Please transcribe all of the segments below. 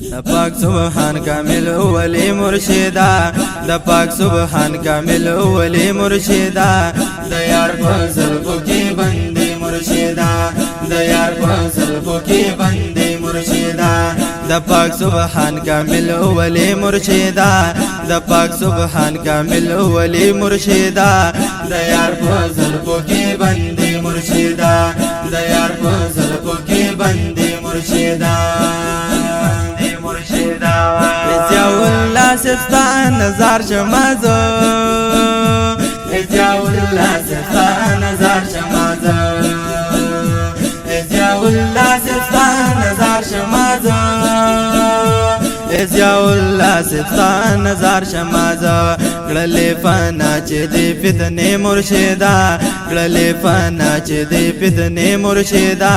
د پاک سبحان کامل ولی مرشدا د پاک سبحان کامل ولی مرشدا د یار فضل کو کی بندي مرشدا د یار فضل کو کی بندي مرشدا د پاک سبحان کامل ولی مرشدا د پاک سبحان کامل ولی مرشدا د یار فضل کو کی بندي مرشدا د یار فضل کو کی بندي مرشدا ازیا والله ستا نظر شمازو ازیا والله ستا نظر شمازو ازیا والله ستا نظر شمازو ازیا والله ستا نظر شمازو کړلې فنا چې دې فتنې مرشدا کړلې فنا چې دې فتنې مرشدا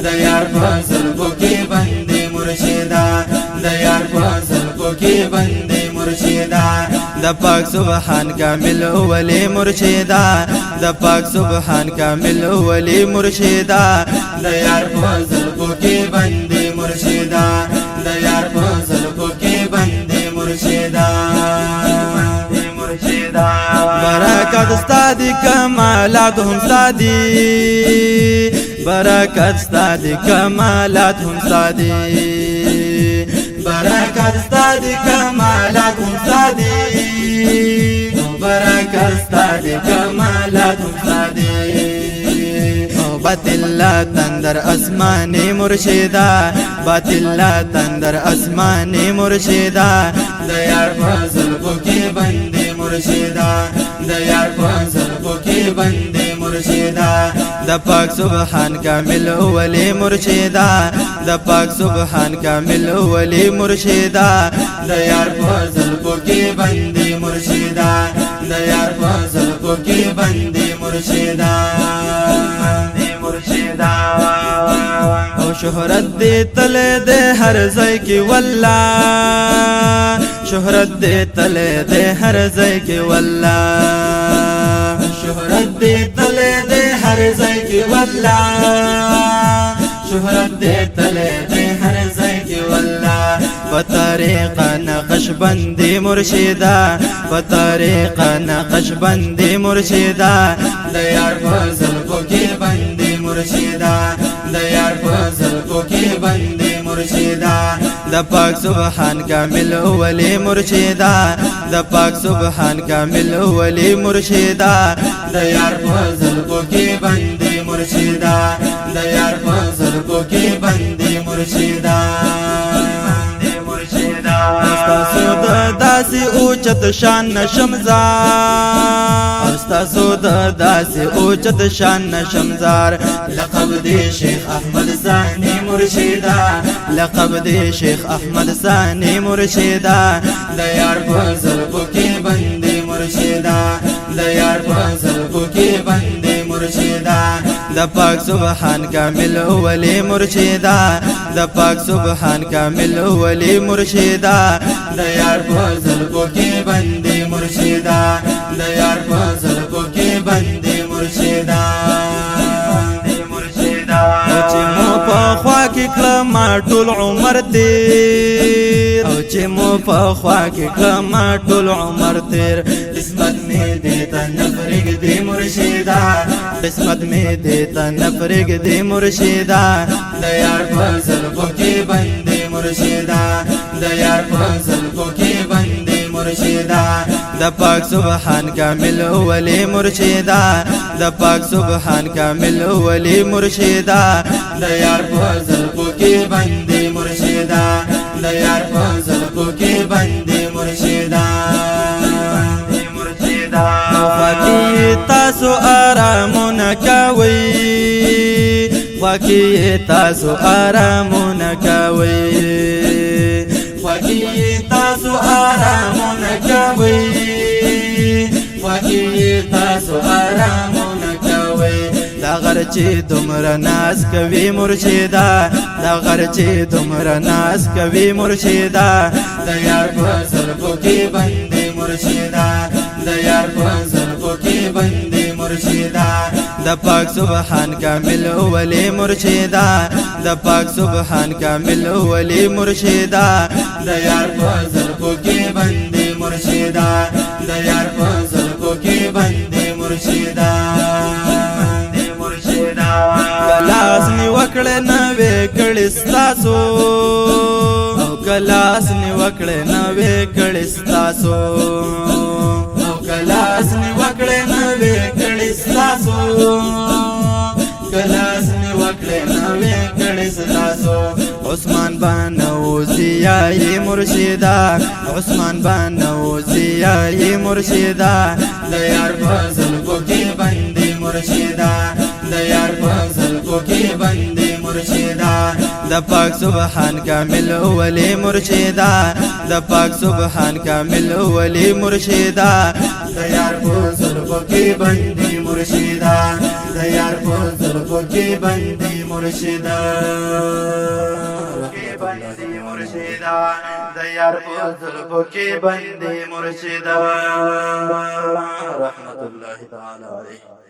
د یار فضل کو کې بندي مرشدا د یار فضل کو کې بندي مرشدا د پاک سبحان کامل ولی مرشدا د پاک سبحان کامل ولی مرشدا د یار فضل کو کې بندي مرشدا د یار فضل کو کې بندي مرشدا برکت استادی کمالات هم استادی برکت استادی کمالات هم استادی برکت استادی کمالات هم استادی برکت استادی کمالات هم استادی باطل تندر اسمانی مرشدا باطل تندر اسمانی مرشدا د یار فضل کو کی بندي مرشدا د یار فضل کو کی بندي مرشدا د پاک سبحان کامل ولی مرشدا د پاک سبحان کامل ولی مرشدا د یار فضل کو کی بندي مرشدا د یار فضل کو کی بندي مرشدا او شهرت دې تل دې هر ځای کې والله شهرت دې تل دې هر ځای کې والله شهرت دې تل دې هر ځای کې والله شهرت دې تل دې هر ځای کې والله په طریق نقشبندي مرشدا په طریق نقشبندي مرشدا د یار فضل کو کې بندي مرشدا د یار فضل کو کې بندي مرشدا د پاک سبحان کامل ولی مرشدا د پاک سبحان کامل ولی مرشدا د یار فضل کو کې بندي مرشدا د یار فضل کو کې بندي مرشدا استاسو د داسې اوچت شان شمزار استاسو د داسې اوچت شان شمزار لقب دی شیخ احمد ثانی مرشدا لقب دی شیخ احمد ثانی مرشدا د یار فضل کو کې بندي مرشدا د یار فضل کو کې بندي مرشدا د پاک سبحان کامل ولی مرشدا د پاک سبحان کامل ولی مرشدا د یار فضل کو کې بندي مرشدا د یار فضل کو کې بندي مرشدا چې مو په خوا کې کلم ټول عمر تیر او چې مو په خوا کې کلم ټول عمر تیر قسمت می دې ته نفرګ دې مرشدا قسمت می دې ته نفرګ دې مرشدا د یار فضل کو کې بندي مرشدا د یار فضل کو کې بندي مرشدا د پاک سبحان کامل ولی مرشدا د پاک سبحان کامل ولی مرشدا د یار فضل کو کې بندي مرشدا د یار فضل کو کې بندي مرشدا خواکی تاسو آرامونه کوي خواکی تاسو آرامونه کوي خواکی تاسو آرامونه کوي خواکی تاسو آرامونه کوي دا غر چې دومره ناز کوي مرشدا دا غر چې دومره ناز کوي مرشدا د یار فضل کو کې بندي مرشدا د یار په زلفو کې بندي مرشدا د پاک سبحان کامل ولی مرشدا د پاک سبحان کامل ولی مرشدا د یار په زلفو کې بندي مرشدا د یار په زلفو کې بندي مرشدا کلاس نی وکړه نوې کړي ستاسو کلاس نی وکړه نوې کړي ستاسو کلاس نی وکړه نوې کړي ستاسو کلاس نی وکړه نوې کړي ستاسو عثمان بانو زیای مرشدا عثمان بانو زیای مرشدا د یار فضل کو کې بندي مرشدا د یار فضل کو کې بندي مرشدا د پاک سبحان کامل ولی مرشدا د پاک سبحان کامل ولی مرشدا د یار فضل کو کې بندي مرشدا د یار فضل کو کې بندي مرشدا مرشدا د یار فضل کو کې بندي مرشدا رحمت الله تعالی علیه